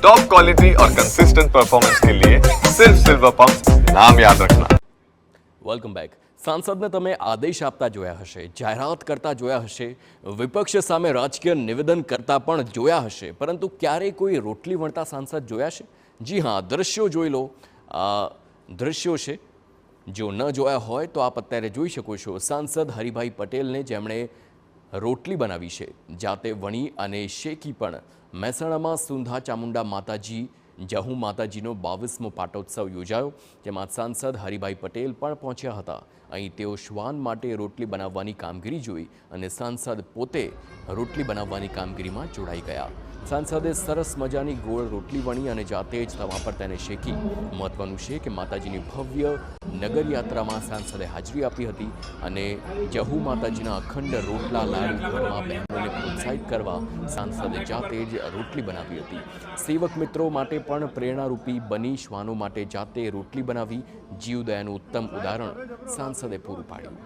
Top quality और consistent performance के लिए सिर्फ सिल्वर पंप नाम याद रखना। Welcome back. સાંસદને તમે આદેશ આપતા જોયા હશે, જાહેરાત કરતા જોયા હશે, વિપક્ષ સામે રાજકીય નિવેદન કરતા પણ જોયા હશે, પરંતુ ક્યારેય કોઈ રોટલી વણતા સાંસદ જોયા છે? જી હા, દ્રશ્યો જોઈ લો। આ દ્રશ્યો છે, જો ન જોયા હોય તો આપ અત્યારે જોઈ શકો છો। સાંસદ હરિભાઈ પટેલને જેમણે રોટલી બનાવી છે, જાતે વણી અને શેકી પણ। મહેસાણામાં સુંધા ચામુંડા માતાજી જહુ માતાજીનો 22મો પાટોત્સવ યોજાયો, જેમાં સાંસદ હરિભાઈ પટેલ પણ પહોંચ્યા હતા। અહીં તેઓ શ્વાન માટે રોટલી બનાવવાની કામગીરી જોઈ અને સાંસદ પોતે રોટલી બનાવવાની કામગીરીમાં જોડાઈ ગયા। સાંસદે સરસ મજાની ગોળ રોટલી વણી અને જાતે જ તવા પર તેને શેકી। મહત્વનું છે કે માતાજીની ભવ્ય નગરયાત્રામાં સાંસદે હાજરી આપી હતી અને જહુ માતાજીના અખંડ રોટલા લાડુ ઘરમાં બહેનોને પ્રોત્સાહિત કરવા સાંસદે જાતે જ રોટલી બનાવી હતી। સેવક મિત્રો માટે પણ પ્રેરણારૂપી બની શ્વાનો માટે જાતે રોટલી બનાવી જીવદયાનું ઉત્તમ ઉદાહરણ સાંસદે પૂરું પાડ્યું।